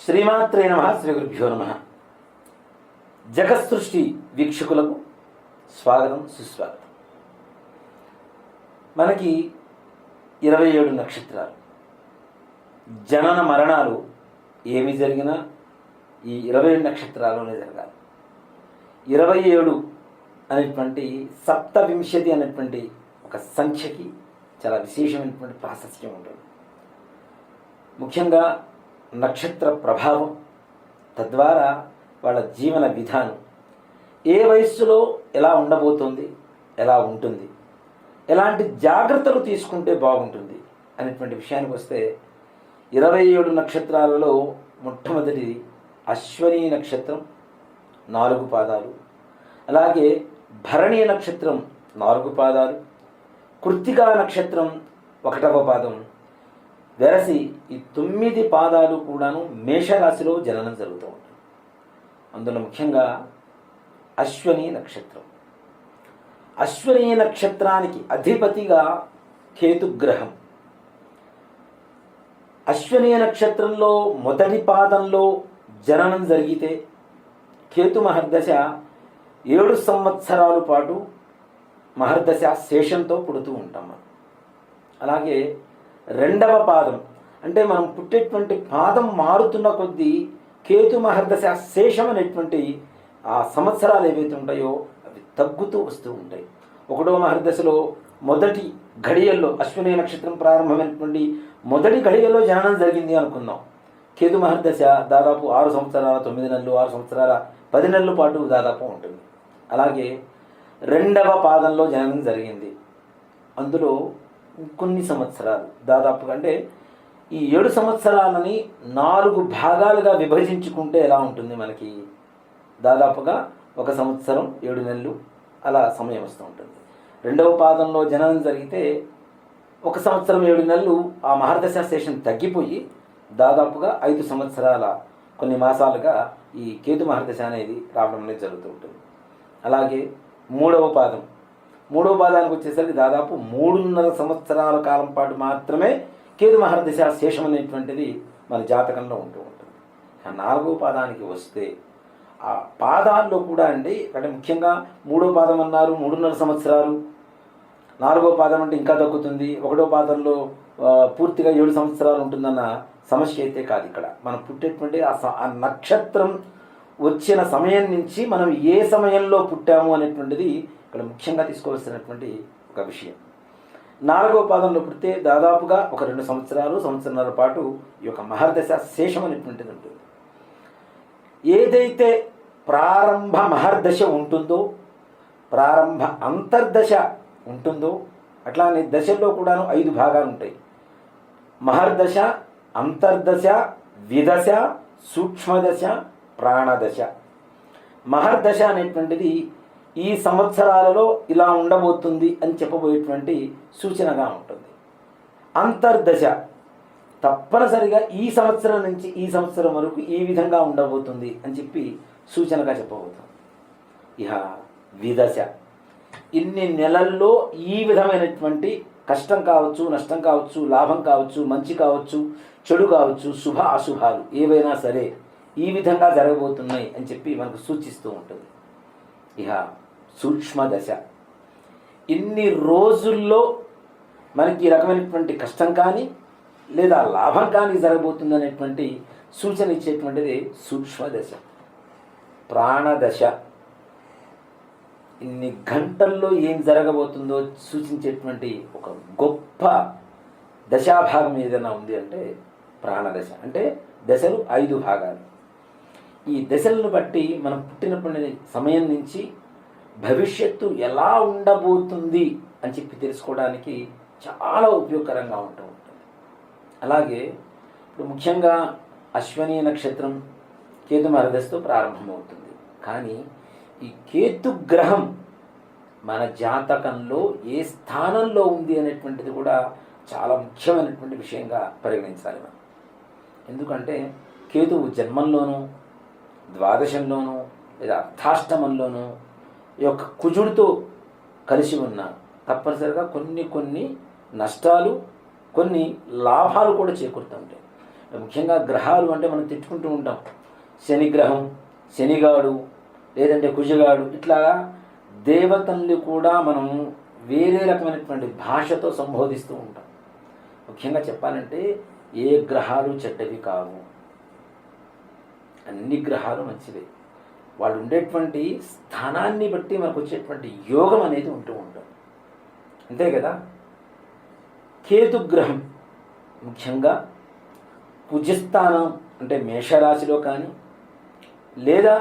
శ్రీమాత్రే నమః. శ్రీ గురుభ్యో నమః. జగత్సృష్టి వీక్షకులకు స్వాగతం, సుస్వాగతం. మనకి 27 నక్షత్రాలు. జనన మరణాలు ఏమి జరిగినా ఈ 27 నక్షత్రాల్లోనే జరగాలి. 27 అనేటువంటి సప్తవింశతి అనేటువంటి ఒక సంఖ్యకి చాలా విశేషమైనటువంటి ప్రాశస్త్యం ఉంటుంది. ముఖ్యంగా నక్షత్ర ప్రభావం, తద్వారా వాళ్ళ జీవన విధానం ఏ వయస్సులో ఎలా ఉండబోతుంది, ఎలా ఉంటుంది, ఎలాంటి జాగ్రత్తలు తీసుకుంటే బాగుంటుంది అనేటువంటి విషయానికి వస్తే 27 నక్షత్రాలలో మొట్టమొదటిది అశ్వనీ నక్షత్రం 4 పాదాలు, అలాగే భరణీ నక్షత్రం 4 పాదాలు, కృత్తికా నక్షత్రం 1వ పాదం, వెరసి ఈ 9 పాదాలు కూడాను మేషరాశిలో జననం జరుగుతూ ఉంటుంది. అందులో ముఖ్యంగా అశ్వనీ నక్షత్రం. అశ్వనీ నక్షత్రానికి అధిపతిగా కేతుగ్రహం. అశ్వనీ నక్షత్రంలో మొదటి పాదంలో జననం జరిగితే కేతు మహర్దశ 7 సంవత్సరాల పాటు మహర్దశ శేషంతో పుడుతూ ఉంటాం మనం. అలాగే 2వ పాదం అంటే మనం పుట్టేటువంటి పాదం మారుతున్న కొద్దీ కేతు మహర్దశ శేషం అనేటువంటి ఆ సంవత్సరాలు ఏవైతే ఉంటాయో అవి తగ్గుతూ వస్తూ ఉంటాయి. 1వ మహర్దశలో మొదటి ఘడియల్లో అశ్విని నక్షత్రం ప్రారంభమైనటువంటి మొదటి ఘడియల్లో జననం జరిగింది అనుకుందాం. కేతు మహర్దశ దాదాపు 6 సంవత్సరాల 9 నెలలు, 6 సంవత్సరాల 10 నెలల పాటు దాదాపు ఉంటుంది. అలాగే 2వ పాదంలో జననం జరిగింది. అందులో కొన్ని సంవత్సరాలు దాదాపుగా, అంటే ఈ 7 సంవత్సరాలని 4 భాగాలుగా విభజించుకుంటే ఎలా ఉంటుంది, మనకి దాదాపుగా 1 సంవత్సరం 7 నెలలు అలా సమయం వస్తూ ఉంటుంది. 2వ పాదంలో జననం జరిగితే 1 సంవత్సరం 7 నెలలు ఆ మహర్దశ శేషం తగ్గిపోయి దాదాపుగా 5 సంవత్సరాల కొన్ని మాసాలుగా ఈ కేతు మహర్దశ అనేది రావడం అనేది జరుగుతూ ఉంటుంది. అలాగే 3వ పాదం, 3వ పాదానికి వచ్చేసరికి దాదాపు 3.5 సంవత్సరాల కాలం పాటు మాత్రమే కేతు మహర్దశ శేషం అనేటువంటిది మన జాతకంలో ఉంటూ ఉంటుంది. 4వ పాదానికి వస్తే ఆ పాదాల్లో కూడా అండి, అంటే ముఖ్యంగా 3వ పాదం అన్నారు 3.5 సంవత్సరాలు, 4వ పాదం అంటే ఇంకా తగ్గుతుంది, 1వ పాదంలో పూర్తిగా 7 సంవత్సరాలు ఉంటుందన్న సమస్య అయితే కాదు. ఇక్కడ మనం పుట్టేటువంటి ఆ నక్షత్రం వచ్చిన సమయం నుంచి మనం ఏ సమయంలో పుట్టాము అనేటువంటిది ఇక్కడ ముఖ్యంగా తీసుకోవాల్సినటువంటి ఒక విషయం. 4వ పాదంలో పుడితే దాదాపుగా ఒక 2 సంవత్సరాలు, సంవత్సరాల పాటు ఈ యొక్క మహర్దశ శేషం అనేటువంటిది ఉంటుంది. ఏదైతే ప్రారంభ మహర్దశ ఉంటుందో, ప్రారంభ అంతర్దశ ఉంటుందో, అట్లానే దశల్లో కూడాను 5 భాగాలు ఉంటాయి. మహర్దశ, అంతర్దశ, విదశ, సూక్ష్మదశ, ప్రాణదశ. మహర్దశ అనేటువంటిది ఈ సంవత్సరాలలో ఇలా ఉండబోతుంది అని చెప్పబోయేటువంటి సూచనగా ఉంటుంది. అంతర్దశ తప్పనిసరిగా ఈ సంవత్సరం నుంచి ఈ సంవత్సరం వరకు ఈ విధంగా ఉండబోతుంది అని చెప్పి సూచనగా చెప్పబోతుంది. ఇహ విదశ ఇన్ని నెలల్లో ఈ విధమైనటువంటి కష్టం కావచ్చు, నష్టం కావచ్చు, లాభం కావచ్చు, మంచి కావచ్చు, చెడు కావచ్చు, శుభ అశుభాలు ఏవైనా సరే ఈ విధంగా జరగబోతున్నాయి అని చెప్పి మనకు సూచిస్తూ ఉంటుంది. ఇహ సూక్ష్మదశ ఇన్ని రోజుల్లో మనకి ఈ రకమైనటువంటి కష్టం కానీ లేదా లాభం కానీ జరగబోతుంది అనేటువంటి సూచన ఇచ్చేటువంటిది సూక్ష్మదశ. ప్రాణదశ ఇన్ని గంటల్లో ఏం జరగబోతుందో సూచించేటువంటి ఒక గొప్ప దశాభాగం ఏదైనా ఉంది అంటే ప్రాణదశ. అంటే దశలు 5 భాగాలు. ఈ దశలను బట్టి మనం పుట్టినప్పటి సమయం నుంచి భవిష్యత్తు ఎలా ఉండబోతుంది అని చెప్పి తెలుసుకోవడానికి చాలా ఉపయోగకరంగా ఉంటూ ఉంటుంది. అలాగే ఇప్పుడు ముఖ్యంగా అశ్వనీ నక్షత్రం కేతు మహర్దశతో ప్రారంభమవుతుంది. కానీ ఈ కేతు గ్రహం మన జాతకంలో ఏ స్థానంలో ఉంది అనేటువంటిది కూడా చాలా ముఖ్యమైనటువంటి విషయంగా పరిగణించాలి మనం. ఎందుకంటే కేతువు జన్మంలోనూ, ద్వాదశంలోనూ లేదా అర్ధాష్టమంలోనూ ఈ యొక్క కుజుడితో కలిసి ఉన్న తప్పనిసరిగా కొన్ని నష్టాలు, కొన్ని లాభాలు కూడా చేకూరుతూ ఉంటాయి. ముఖ్యంగా గ్రహాలు అంటే మనం తిట్టుకుంటూ ఉంటాం, శనిగ్రహం, శనిగాడు, లేదంటే కుజగాడు, ఇట్లా దేవతల్ని కూడా మనం వేరే రకమైనటువంటి భాషతో సంబోధిస్తూ ఉంటాం. ముఖ్యంగా చెప్పాలంటే ఏ గ్రహాలు చెడ్డవి కావు, అన్ని గ్రహాలు మంచివే. వాళ్ళు ఉండేటువంటి స్థానాన్ని బట్టి మనకు వచ్చేటువంటి యోగం అనేది ఉంటూ ఉంటాం, అంతే కదా. కేతుగ్రహం ముఖ్యంగా కుజస్థానం అంటే మేషరాశిలో కానీ, లేదా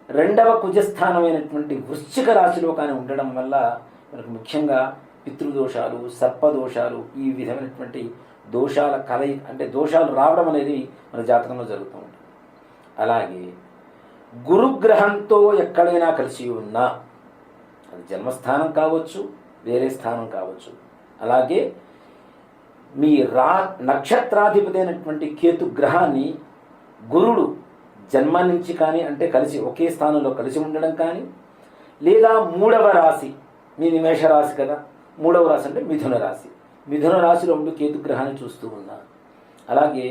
రెండవ కుజస్థానమైనటువంటి వృశ్చిక రాశిలో కానీ ఉండడం వల్ల మనకు ముఖ్యంగా పితృదోషాలు, సర్పదోషాలు, ఈ విధమైనటువంటి దోషాల కలయి అంటే దోషాలు రావడం అనేది మన జాతకంలో జరుగుతూ ఉంటుంది. అలాగే గురుగ్రహంతో ఎక్కడైనా కలిసి ఉన్నా, అది జన్మస్థానం కావచ్చు, వేరే స్థానం కావచ్చు. అలాగే మీ నక్షత్రాధిపతి అయినటువంటి కేతు గ్రహాన్ని గురుడు జన్మ నుంచి కానీ అంటే కలిసి ఒకే స్థానంలో కలిసి ఉండడం కానీ, లేదా మూడవ రాశి, మీది మేషరాశి కదా, మూడవ రాశి అంటే మిథున రాశి, మిథున రాశిలో ఉండి కేతు గ్రహాన్ని చూస్తూ ఉన్నా, అలాగే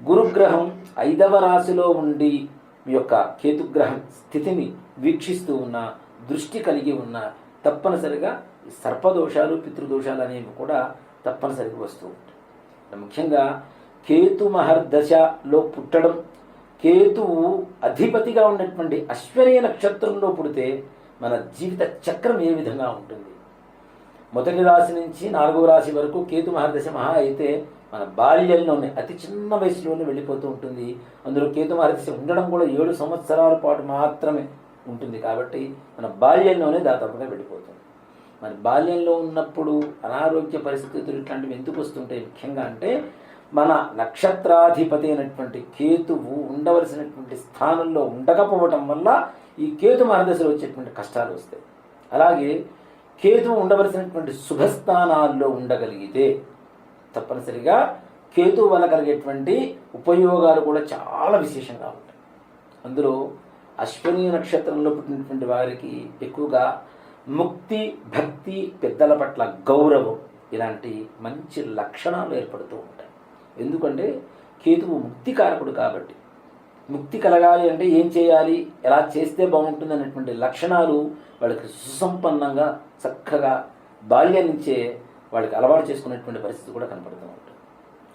గురుగ్రహం 5వ రాశిలో ఉండి మీ యొక్క కేతుగ్రహం స్థితిని వీక్షిస్తూ ఉన్న, దృష్టి కలిగి ఉన్న, తప్పనిసరిగా సర్పదోషాలు, పితృదోషాలు అనేవి కూడా తప్పనిసరిగా వస్తూ ఉంటాయి. ముఖ్యంగా కేతు మహర్దశలో పుట్టడం, కేతువు అధిపతిగా ఉన్నటువంటి అశ్విని నక్షత్రంలో పుడితే మన జీవిత చక్రం ఏ విధంగా ఉంటుంది. మొదటి రాశి నుంచి 4వ రాశి వరకు కేతు మహర్దశ మహా అయితే మన బాల్యంలోనే అతి చిన్న వయసులోనే వెళ్ళిపోతూ ఉంటుంది. అందులో కేతు మహర్దశ ఉండడం కూడా 7 సంవత్సరాల పాటు మాత్రమే ఉంటుంది. కాబట్టి మన బాల్యంలోనే దాదాపుగా వెళ్ళిపోతుంది. మన బాల్యంలో ఉన్నప్పుడు అనారోగ్య పరిస్థితులు ఇట్లాంటివి ఎందుకు వస్తుంటాయి ముఖ్యంగా అంటే, మన నక్షత్రాధిపతి అయినటువంటి కేతువు ఉండవలసినటువంటి స్థానంలో ఉండకపోవటం వల్ల ఈ కేతు మహర్దశలో వచ్చేటువంటి కష్టాలు వస్తాయి. అలాగే కేతువు ఉండవలసినటువంటి శుభస్థానాల్లో ఉండగలిగితే తప్పనిసరిగా కేతువు వల్ల కలిగేటువంటి ఉపయోగాలు కూడా చాలా విశేషంగా ఉంటాయి. అందులో అశ్విని నక్షత్రంలో పుట్టినటువంటి వారికి ఎక్కువగా ముక్తి, భక్తి, పెద్దల పట్ల గౌరవం, ఇలాంటి మంచి లక్షణాలు ఏర్పడుతూ ఉంటాయి. ఎందుకంటే కేతువు ముక్తికారకుడు కాబట్టి, ముక్తి కలగాలి అంటే ఏం చేయాలి, ఎలా చేస్తే బాగుంటుంది అనేటువంటి లక్షణాలు వాళ్ళకి సుసంపన్నంగా చక్కగా బాల్యం నుంచే వాళ్ళకి అలవాటు చేసుకునేటువంటి పరిస్థితి కూడా కనపడుతూ ఉంటుంది.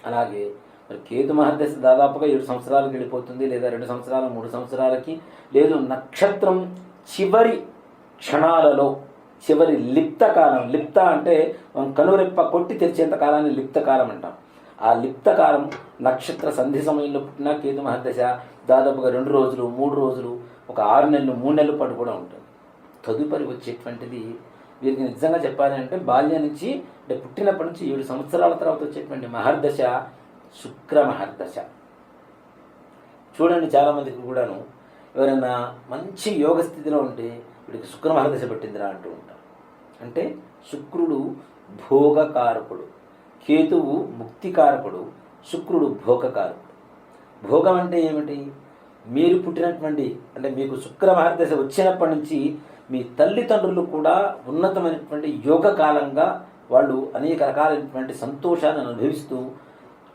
అలాగే మరి కేతు మహర్దశ దాదాపుగా 7 సంవత్సరాలకు వెళ్ళిపోతుంది, లేదా 2 సంవత్సరాలు 3 సంవత్సరాలకి, లేదు నక్షత్రం చివరి క్షణాలలో, చివరి లిప్త కాలం, లిప్త అంటే మనం కనురెప్ప కొట్టి తెరిచేంత కాలాన్ని లిప్త కాలం అంటాం. ఆ లిప్త కాలం నక్షత్ర సంధి సమయంలో పుట్టిన కేతు మహర్దశ దాదాపుగా 2 రోజులు 3 రోజులు, ఒక 6 నెలలు 3 నెలల పాటు కూడా ఉంటుంది. తదుపరి వచ్చేటువంటిది వీరికి నిజంగా చెప్పాలి అంటే బాల్యం నుంచి అంటే పుట్టినప్పటి నుంచి 7 సంవత్సరాల తర్వాత వచ్చేటువంటి మహర్దశ శుక్ర మహర్దశ. చూడండి, చాలామందికి కూడాను ఎవరైనా మంచి యోగ స్థితిలో ఉంటే వీడికి శుక్ర మహర్దశ పట్టిందిరా అంటూ ఉంటారు. అంటే శుక్రుడు భోగకారకుడు, కేతువు ముక్తికారకుడు, శుక్రుడు భోగకారకుడు. భోగం అంటే ఏమిటి? మీరు పుట్టినటువంటి అంటే మీకు శుక్ర మహర్దశ వచ్చినప్పటి నుంచి మీ తల్లిదండ్రులు కూడా ఉన్నతమైనటువంటి యోగ కాలంగా వాళ్ళు అనేక రకాలైనటువంటి సంతోషాన్ని అనుభవిస్తూ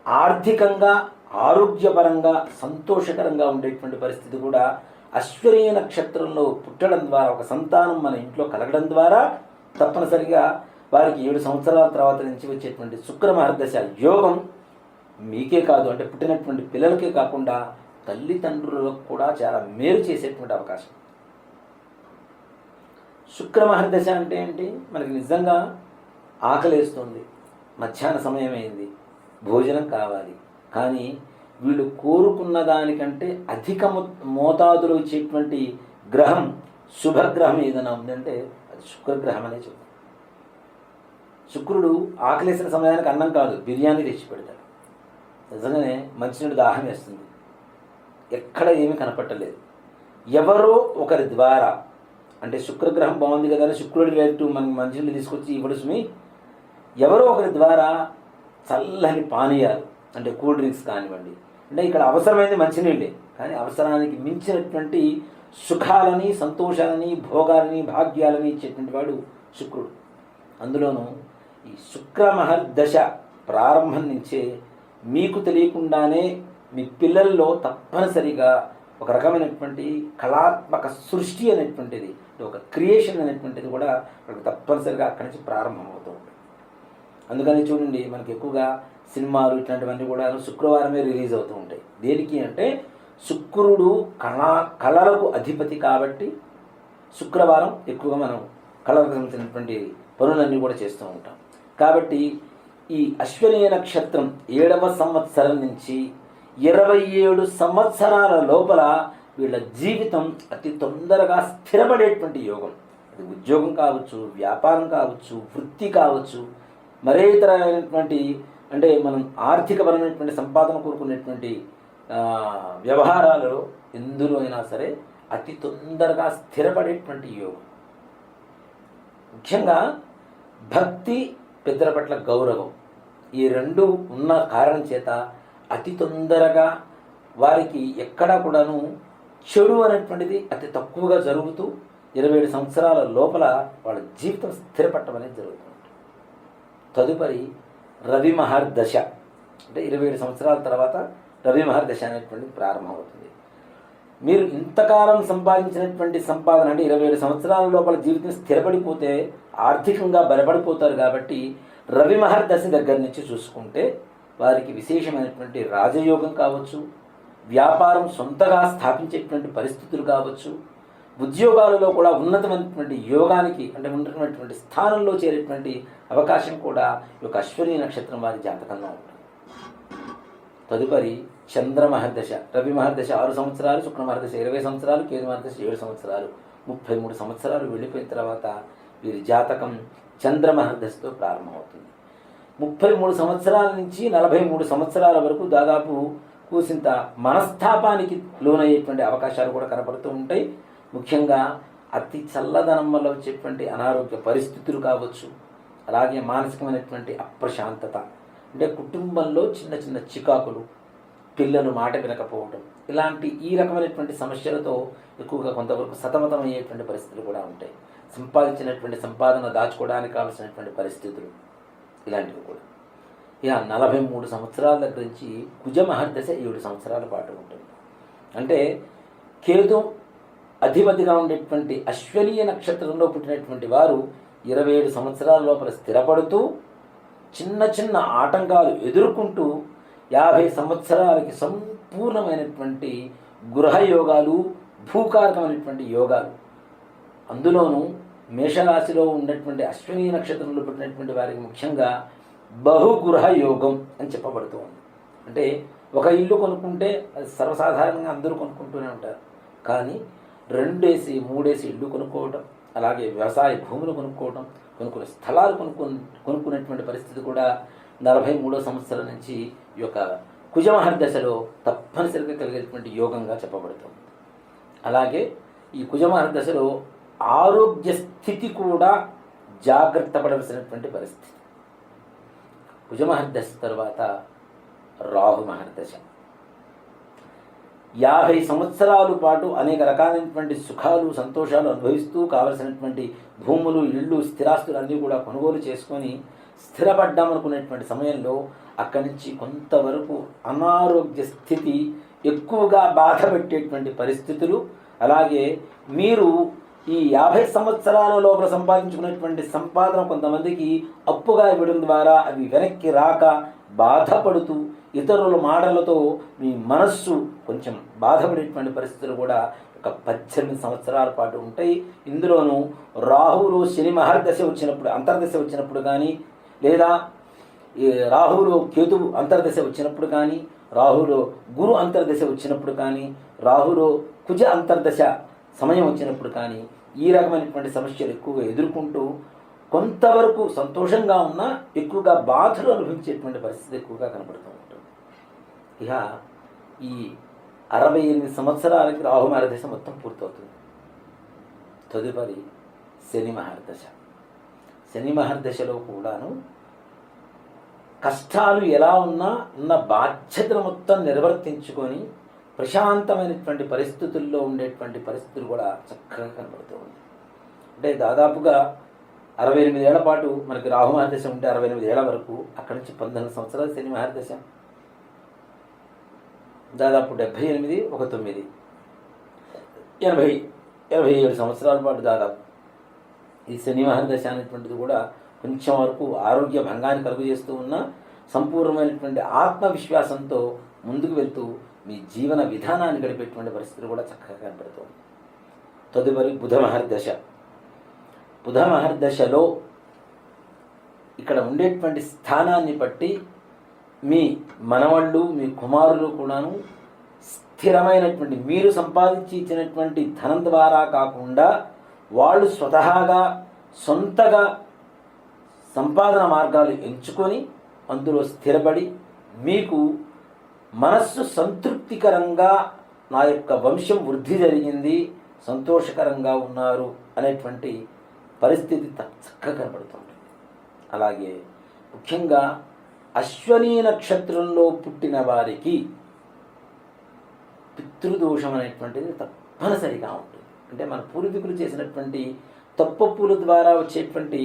ఆర్థికంగా, ఆరోగ్యపరంగా సంతోషకరంగా ఉండేటువంటి పరిస్థితి కూడా అశ్విని నక్షత్రంలో పుట్టడం ద్వారా, ఒక సంతానం మన ఇంట్లో కలగడం ద్వారా తప్పనిసరిగా వారికి 7 సంవత్సరాల తర్వాత నుంచి వచ్చేటువంటి శుక్ర మహర్దశ యోగం మీకే కాదు, అంటే పుట్టినటువంటి పిల్లలకే కాకుండా తల్లిదండ్రులకు కూడా చాలా మేలు చేసేటువంటి అవకాశం. శుక్ర మహర్దశ అంటే ఏంటి? మనకి నిజంగా ఆకలేస్తుంది, మధ్యాహ్న సమయం అయింది, భోజనం కావాలి, కానీ వీళ్ళు కోరుకున్న దానికంటే అధిక మోతాదులో ఇచ్చేటువంటి గ్రహం, శుభగ్రహం ఏదైనా ఉందంటే అది శుక్రగ్రహం అనే చెప్తాం. శుక్రుడు ఆకలేసిన సమయానికి అన్నం కాదు, బిర్యానీ తెచ్చి పెడతాడు. నిజంగానే మంచినీళ్ళు దాహం వేస్తుంది, ఎక్కడ ఏమీ కనపట్టలేదు. ఎవరో ఒకరి ద్వారా, అంటే శుక్రగ్రహం బాగుంది కదా అని శుక్రుడి వైపు మనకి మంచినీళ్ళు తీసుకొచ్చి ఇవ్వడు సుమి, ఎవరో ఒకరి ద్వారా చల్లని పానీయాలు అంటే కూల్ డ్రింక్స్ కానివ్వండి, అంటే ఇక్కడ అవసరమైనది మంచినీళ్ళే, కానీ అవసరానికి మించినటువంటి సుఖాలని, సంతోషాలని, భోగాలని, భాగ్యాలని ఇచ్చేటువంటి వాడు శుక్రుడు. అందులోనూ ఈ శుక్ర మహర్దశ ప్రారంభం నుంచే మీకు తెలియకుండానే మీ పిల్లల్లో తప్పనిసరిగా ఒక రకమైనటువంటి కళాత్మక సృష్టి అనేటువంటిది, ఒక క్రియేషన్ అనేటువంటిది కూడా మనకు తప్పనిసరిగా అక్కడి నుంచి ప్రారంభమవుతూ ఉంటుంది. అందుకని చూడండి, మనకి ఎక్కువగా సినిమాలు ఇట్లాంటివన్నీ కూడా శుక్రవారమే రిలీజ్ అవుతూ ఉంటాయి. దేనికి అంటే శుక్రుడు కళలకు అధిపతి కాబట్టి శుక్రవారం ఎక్కువగా మనం కళలకు సంబంధించినటువంటి పనులన్నీ కూడా చేస్తూ ఉంటాం. కాబట్టి ఈ అశ్విని నక్షత్రం 7వ సంవత్సరం నుంచి 27 సంవత్సరాల లోపల వీళ్ళ జీవితం అతి తొందరగా స్థిరపడేటువంటి యోగం. అది ఉద్యోగం కావచ్చు, వ్యాపారం కావచ్చు, వృత్తి కావచ్చు, మరే ఇతరమైనటువంటి అంటే మనం ఆర్థికపరమైనటువంటి సంపాదన కోరుకునేటువంటి వ్యవహారాలలో ఎందులో అయినా సరే అతి తొందరగా స్థిరపడేటువంటి యోగం. ముఖ్యంగా భక్తి, పెద్దల పట్ల గౌరవం, ఈ రెండు ఉన్న కారణం చేత అతి తొందరగా వారికి ఎక్కడా కూడాను చెడు అనేటువంటిది అతి తక్కువగా జరుగుతూ 27 సంవత్సరాల లోపల వాళ్ళ జీవితం స్థిరపడటం అనేది జరుగుతుంది. తదుపరి రవి మహర్దశ అంటే 27 సంవత్సరాల తర్వాత రవి మహర్దశ అనేటువంటిది ప్రారంభమవుతుంది. మీరు ఇంతకాలం సంపాదించినటువంటి సంపాదన అంటే 27 సంవత్సరాల లోపల జీవితం స్థిరపడిపోతే ఆర్థికంగా బలపడిపోతారు. కాబట్టి రవి మహర్దశ దగ్గర నుంచి చూసుకుంటే వారికి విశేషమైనటువంటి రాజయోగం కావచ్చు, వ్యాపారం సొంతగా స్థాపించేటువంటి పరిస్థితులు కావచ్చు, ఉద్యోగాలలో కూడా ఉన్నతమైనటువంటి యోగానికి అంటే ఉన్నటువంటి స్థానంలో చేరేటువంటి అవకాశం కూడా ఈ యొక్క అశ్విని నక్షత్రం వారి జాతకంలో ఉంటుంది. తదుపరి చంద్ర మహర్దశ. రవి మహర్దశ 6 సంవత్సరాలు, శుక్ర మహర్దశ 20 సంవత్సరాలు, కేతు మహర్దశ 7 సంవత్సరాలు, 33 సంవత్సరాలు వెళ్ళిపోయిన తర్వాత వీరి జాతకం చంద్ర మహర్దశతో ప్రారంభమవుతుంది. 33 సంవత్సరాల నుంచి 43 సంవత్సరాల వరకు దాదాపు కూసింత మనస్తాపానికి లోనయ్యేటువంటి అవకాశాలు కూడా కనపడుతూ ఉంటాయి. ముఖ్యంగా అతి చల్లదనం వల్ల వచ్చేటువంటి అనారోగ్య పరిస్థితులు కావచ్చు, అలాగే మానసికమైనటువంటి అప్రశాంతత అంటే కుటుంబంలో చిన్న చిన్న చికాకులు, పిల్లలు మాట వినకపోవడం, ఇలాంటి ఈ రకమైనటువంటి సమస్యలతో ఎక్కువగా కొంతవరకు సతమతమయ్యేటువంటి పరిస్థితులు కూడా ఉంటాయి. సంపాదించినటువంటి సంపాదన దాచుకోవడానికి కావాల్సినటువంటి పరిస్థితులు ఇలాంటివి కూడా. ఇక 43 సంవత్సరాల దగ్గర నుంచి కుజ మహర్దశ 7 సంవత్సరాల పాటు ఉంటుంది. అంటే కేతు అధిపతిగా ఉండేటువంటి అశ్వనీయ నక్షత్రంలో పుట్టినటువంటి వారు 27 సంవత్సరాల లోపల స్థిరపడుతూ చిన్న చిన్న ఆటంకాలు ఎదుర్కొంటూ 50 సంవత్సరాలకి సంపూర్ణమైనటువంటి గృహయోగాలు, భూకారకమైనటువంటి యోగాలు, అందులోనూ మేషరాశిలో ఉన్నటువంటి అశ్విని నక్షత్రంలో పుట్టినటువంటి వారికి ముఖ్యంగా బహుగృహ యోగం అని చెప్పబడుతూ ఉంది. అంటే ఒక ఇల్లు కొనుక్కుంటే అది సర్వసాధారణంగా అందరూ కొనుక్కుంటూనే ఉంటారు. కానీ 2 ఏసి 3 ఏసి ఇల్లు కొనుక్కోవటం, అలాగే వ్యవసాయ భూములు కొనుక్కోవటం, కొనుక్కునే స్థలాలు కొనుక్కునేటువంటి పరిస్థితి కూడా 43వ సంవత్సరం నుంచి ఈ యొక్క కుజమహర్దశలో తప్పనిసరిగా కలిగేటువంటి యోగంగా చెప్పబడుతుంది. అలాగే ఈ కుజమహర్దశలో ఆరోగ్య స్థితి కూడా జాగ్రత్త పడవలసినటువంటి పరిస్థితి. కుజమహర్దశ తర్వాత రాహు మహర్దశ. 50 సంవత్సరాల పాటు అనేక రకాలైనటువంటి సుఖాలు, సంతోషాలు అనుభవిస్తూ కావలసినటువంటి భూములు, ఇళ్ళు, స్థిరాస్తులు అన్నీ కూడా కొనుగోలు చేసుకొని స్థిరపడ్డామనుకునేటువంటి సమయంలో అక్కడి నుంచి కొంతవరకు అనారోగ్య స్థితి ఎక్కువగా బాధ పెట్టేటువంటి పరిస్థితులు, అలాగే మీరు ఈ 50 సంవత్సరాల లోపల సంపాదించుకునేటువంటి సంపాదన కొంతమందికి అప్పుగా ఇవ్వడం ద్వారా అవి వెనక్కి రాక బాధపడుతూ ఇతరుల మాటలతో మీ మనస్సు కొంచెం బాధపడేటువంటి పరిస్థితులు కూడా ఒక 18 సంవత్సరాల పాటు ఉంటాయి. ఇందులోనూ రాహువులో శని మహర్దశ వచ్చినప్పుడు, అంతర్దశ వచ్చినప్పుడు కానీ, లేదా రాహువులో కేతువు అంతర్దశ వచ్చినప్పుడు కానీ, రాహువులో గురు అంతర్దశ వచ్చినప్పుడు కానీ, రాహువులో కుజ అంతర్దశ సమయం వచ్చినప్పుడు కానీ ఈ రకమైనటువంటి సమస్యలు ఎక్కువగా ఎదుర్కొంటూ కొంతవరకు సంతోషంగా ఉన్నా ఎక్కువగా బాధలు అనుభవించేటువంటి పరిస్థితి ఎక్కువగా కనబడుతూ ఉంటుంది. ఇక ఈ 68 సంవత్సరాలకి రాహు మహర్దశ మొత్తం పూర్తవుతుంది. తదుపరి శని మహర్దశ. శని మహర్దశలో కూడాను కష్టాలు ఎలా ఉన్నా ఉన్న బాధ్యతను మొత్తం నిర్వర్తించుకొని ప్రశాంతమైనటువంటి పరిస్థితుల్లో ఉండేటువంటి పరిస్థితులు కూడా చక్కగా కనబడుతూ ఉంది. అంటే దాదాపుగా 68 ఏళ్ల పాటు మనకి రాహు మహర్దశ ఉంటే 68 ఏళ్ల వరకు, అక్కడి నుంచి 19 సంవత్సరాలు శని మహర్దశ, దాదాపు 78, ఒక 9, 87 సంవత్సరాల పాటు దాదాపు ఈ శని మహర్దశ అనేటువంటిది కూడా కొంచెం వరకు ఆరోగ్య భంగాన్ని కలుగజేస్తూ ఉన్న సంపూర్ణమైనటువంటి ఆత్మవిశ్వాసంతో ముందుకు వెళ్తూ మీ జీవన విధానాన్ని గడిపేటువంటి పరిస్థితులు కూడా చక్కగా కనపడుతుంది. తదుపరి బుధ మహర్దశ. బుధ మహర్దశలో ఇక్కడ ఉండేటువంటి స్థానాన్ని బట్టి మీ మనవళ్ళు, మీ కుమారులు కూడాను స్థిరమైనటువంటి మీరు సంపాదించి ఇచ్చినటువంటి ధనం ద్వారా కాకుండా వాళ్ళు స్వతహాగా సొంతగా సంపాదన మార్గాలు ఎంచుకొని అందులో స్థిరపడి మీకు మనస్సు సంతృప్తికరంగా నా యొక్క వంశం వృద్ధి జరిగింది, సంతోషకరంగా ఉన్నారు అనేటువంటి పరిస్థితి చక్కగా కనబడుతుంది. అలాగే ముఖ్యంగా అశ్వనీ నక్షత్రంలో పుట్టిన వారికి పితృదోషం అనేటువంటిది తప్పనిసరిగా ఉంటుంది. అంటే మన పూర్వీకులు చేసినటువంటి తప్పప్పుల ద్వారా వచ్చేటువంటి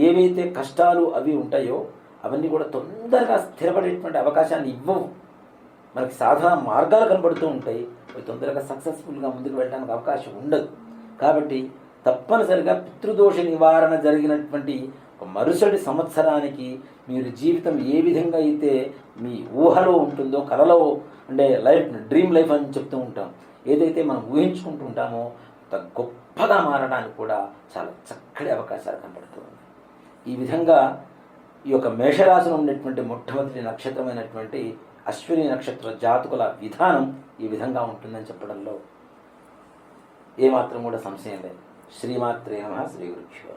ఏవైతే కష్టాలు అవి ఉంటాయో అవన్నీ కూడా తొందరగా స్థిరపడేటువంటి అవకాశాన్ని ఇవ్వవు. మనకి సాధన మార్గాలు కనబడుతూ ఉంటాయి, అవి తొందరగా సక్సెస్ఫుల్గా ముందుకు వెళ్ళడానికి అవకాశం ఉండదు. కాబట్టి తప్పనిసరిగా పితృదోష నివారణ జరిగినటువంటి ఒక మరుసటి సంవత్సరానికి మీరు జీవితం ఏ విధంగా అయితే మీ ఊహలో ఉంటుందో, కలలో అంటే లైఫ్ డ్రీమ్ లైఫ్ అని చెప్తూ ఉంటాం, ఏదైతే మనం ఊహించుకుంటూ ఉంటామో అంత గొప్పగా మారడానికి కూడా చాలా చక్కటి అవకాశాలు కనబడుతుంది. ఈ విధంగా ఈ యొక్క మేషరాశిలో ఉండేటువంటి మొట్టమొదటి నక్షత్రమైనటువంటి అశ్విని నక్షత్ర జాతకుల విధానం ఈ విధంగా ఉంటుందని చెప్పడంలో ఏమాత్రం కూడా సంశయం లేదు. శ్రీమాత్రే నమః. శ్రీ గురుభ్యో.